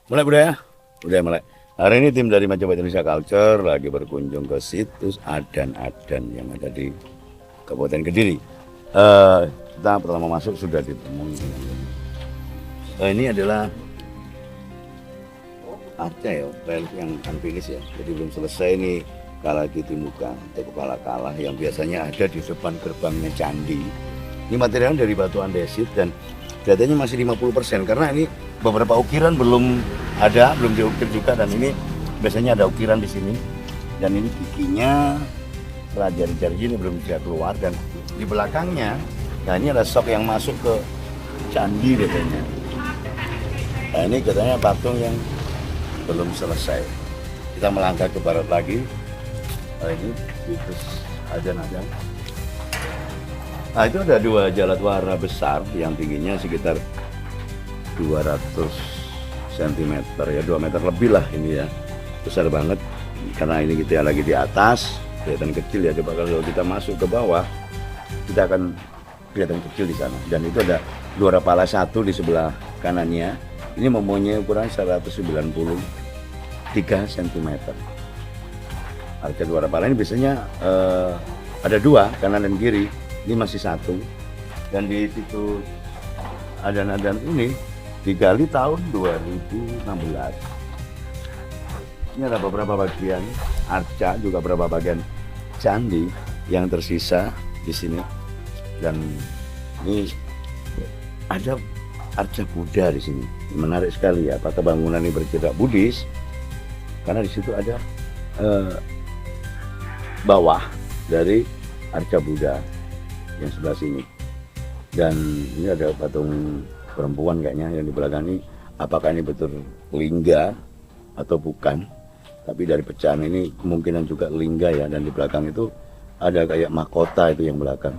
Mulai budaya, budaya mulai. Hari ini tim dari Majapahit Indonesia Culture lagi berkunjung ke situs Adan-Adan yang ada di Kabupaten Kediri. Kita pertama masuk sudah ditemui. Ini adalah arca ya, relief yang unfinished ya. Jadi belum selesai ini kala Kitimuka atau kepala kalah yang biasanya ada di depan gerbangnya candi. Ini materialnya dari batu andesit dan datanya masih 50% karena ini beberapa ukiran belum ada, belum diukir juga, dan ini biasanya ada ukiran di sini. Dan ini giginya setelah jari-jari ini belum bisa keluar, dan di belakangnya, nah ini ada sok yang masuk ke candi katanya. Nah ini katanya patung yang belum selesai. Kita melangkah ke barat lagi. Nah, ini situs Adan-Adan. Nah itu ada dua jaladwara besar yang tingginya sekitar 200 cm ya, 2 meter lebih lah ini ya, besar banget. Karena ini kita lagi di atas kelihatan kecil ya, coba kalau kita masuk ke bawah kita akan kelihatan kecil di sana. Dan itu ada dua pala satu di sebelah kanannya, ini mempunyai ukuran 193 cm. Arca dua pala ini biasanya ada dua, kanan dan kiri, ini masih satu. Dan di situ Adan-Adan ini digali tahun 2016. Ini ada beberapa bagian arca, juga beberapa bagian candi yang tersisa di sini. Dan ini ada arca Buddha di sini. Menarik sekali ya, apakah bangunan ini bergerak Buddhis? Karena di situ ada bawah dari arca Buddha yang sebelah sini. Dan ini ada patung perempuan kayaknya yang di belakang ini. Apakah ini betul lingga atau bukan? Tapi dari pecahan ini kemungkinan juga lingga ya. Dan di belakang itu ada kayak mahkota itu yang belakang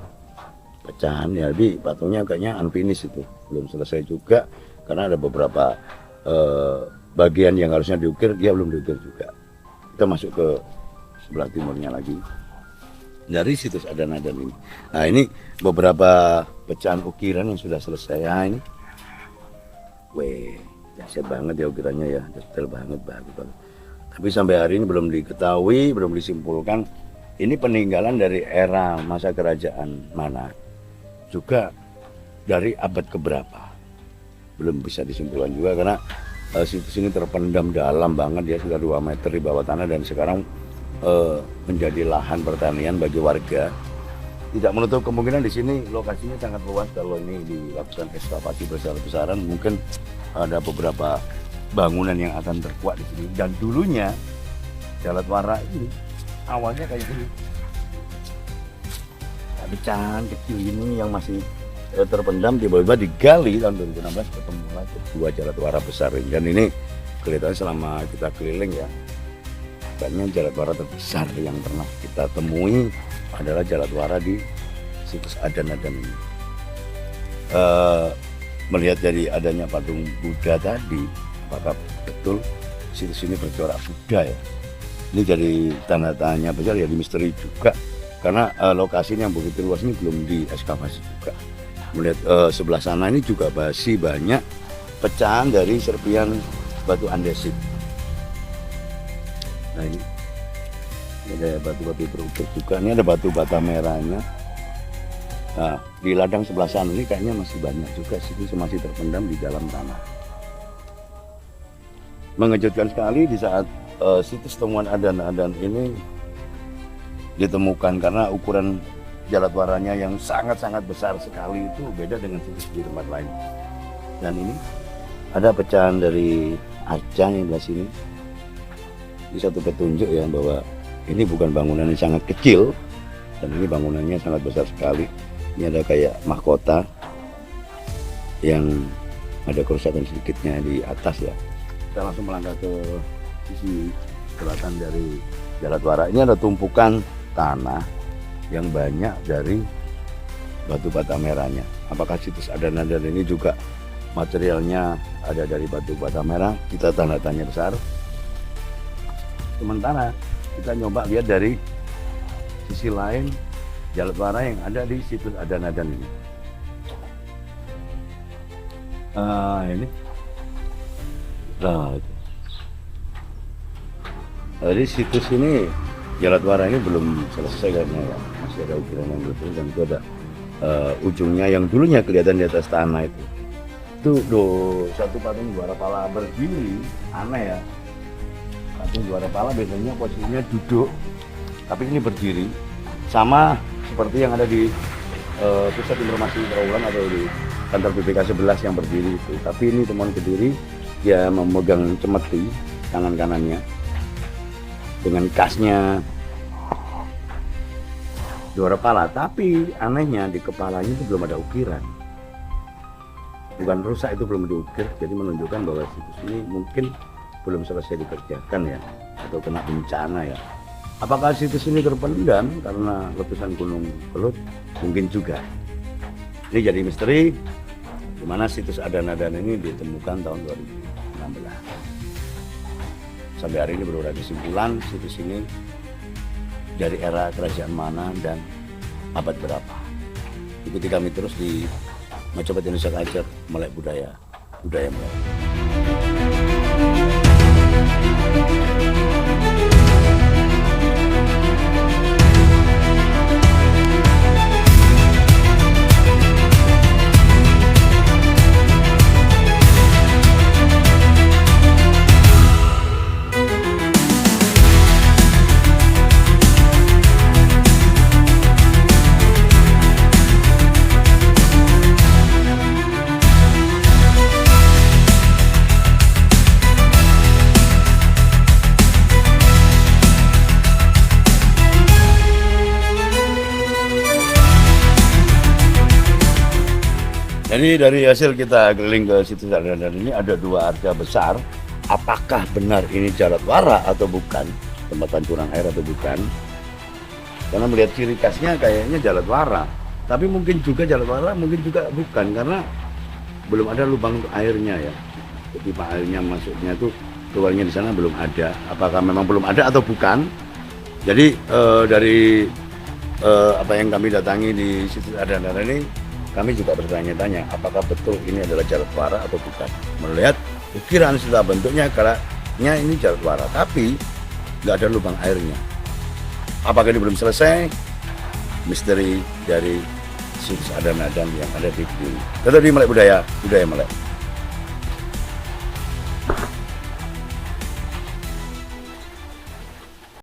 pecahan ya. Tapi patungnya kayaknya unfinished, itu belum selesai juga karena ada beberapa bagian yang harusnya diukir, dia belum diukir juga. Kita masuk ke sebelah timurnya lagi dari situs Adan-Adan ini. Nah ini beberapa pecahan ukiran yang sudah selesai. Nah ini, weh, dahsyat banget ya ukirannya ya, detail banget, bagus banget. Tapi sampai hari ini belum diketahui, belum disimpulkan ini peninggalan dari era masa kerajaan mana, juga dari abad keberapa, belum bisa disimpulkan juga karena situs ini terpendam dalam banget ya, sudah 2 meter di bawah tanah, dan sekarang menjadi lahan pertanian bagi warga. Tidak menutup kemungkinan di sini lokasinya sangat luas kalau ini dilakukan ekskavasi besar-besaran, mungkin ada beberapa bangunan yang akan terkuat di sini. Dan dulunya jaladwara ini awalnya kayak gini, pecahan kecil ini yang masih terpendam, tiba-tiba digali tahun 2016 ketemu lagi dua jaladwara besar ini. Dan ini kelihatan selama kita keliling ya, kayaknya jaladwara terbesar yang pernah kita temui adalah jaladwara di situs Adan-Adan ini. Melihat dari adanya patung Buddha tadi, apakah betul situs ini bercorak Buddha ya? Ini jadi tanda tanya besar ya, di misteri juga karena lokasi yang begitu luas ini belum diekskavasi juga. Melihat sebelah sana ini juga masih banyak pecahan dari serpian batu andesit. Nah ini ada batu-batu berukir juga, ini ada batu bata merahnya. Nah di ladang sebelah sana ini kayaknya masih banyak juga, situ masih terpendam di dalam tanah. Mengejutkan sekali di saat situs temuan Adan-Adan ini ditemukan, karena ukuran jaladwaranya yang sangat-sangat besar sekali itu beda dengan situs di tempat lain. Dan ini ada pecahan dari arca yang di sini. Ini satu petunjuk ya bahwa ini bukan bangunan yang sangat kecil, dan ini bangunannya sangat besar sekali. Ini ada kayak mahkota yang ada kerusakan sedikitnya di atas ya. Kita langsung melangkah ke sisi selatan dari jaladwara. Ini ada tumpukan tanah yang banyak dari batu bata merahnya. Apakah situs Adan-Adan ini juga materialnya ada dari batu bata merah? Kita tanda tanya besar. Sementara kita nyoba lihat dari sisi lain jaladwara yang ada di situs Adan-Adan ini. Ini Nah, itu. Jadi situs ini Jalatwara ini belum selesai kayaknya ya, masih ada ukiran yang betul dan itu ada ujungnya yang dulunya kelihatan di atas tanah itu. Itu satu patung juara pala berdiri, aneh ya. Patung juara pala biasanya posisinya duduk, tapi ini berdiri, sama seperti yang ada di pusat informasi terowongan atau di kantor BPK 11 yang berdiri itu. Tapi ini temuan berdiri, dia memegang cemeti tangan kanannya dengan kasnya juara pala, tapi anehnya di kepalanya itu belum ada ukiran. Bukan rusak, itu belum diukir, jadi menunjukkan bahwa situs ini mungkin belum selesai dikerjakan ya, atau kena bencana ya. Apakah situs ini terpendam karena letusan Gunung Kelut? Mungkin juga. Ini jadi misteri, di mana situs Adan-Adan ini ditemukan tahun 2016. Sampai hari ini belum ada kesimpulan situs ini dari era kerajaan mana dan abad berapa. Ikuti kami terus di Majapahit Indonesia Culture, Melek Budaya, Budaya Melek. Jadi dari hasil kita keliling ke situs Adan-Adan ini ada dua arca besar. Apakah benar ini Jalatwara atau bukan? Tempat pancuran air atau bukan? Karena melihat ciri khasnya kayaknya Jalatwara. Tapi mungkin juga Jalatwara, mungkin juga bukan. Karena belum ada lubang untuk airnya ya. Pipa airnya masuknya itu keluarnya di sana belum ada. Apakah memang belum ada atau bukan? Jadi dari apa yang kami datangi di situs Adan-Adan ini, kami juga bertanya-tanya apakah betul ini adalah Jalatwara atau bukan. Melihat ukiran setelah bentuknya kayaknya ini Jalatwara, tapi nggak ada lubang airnya. Apakah ini belum selesai? Misteri dari situs Adan-Adan yang ada di sini. Tetap di Melek Budaya, Budaya Melek.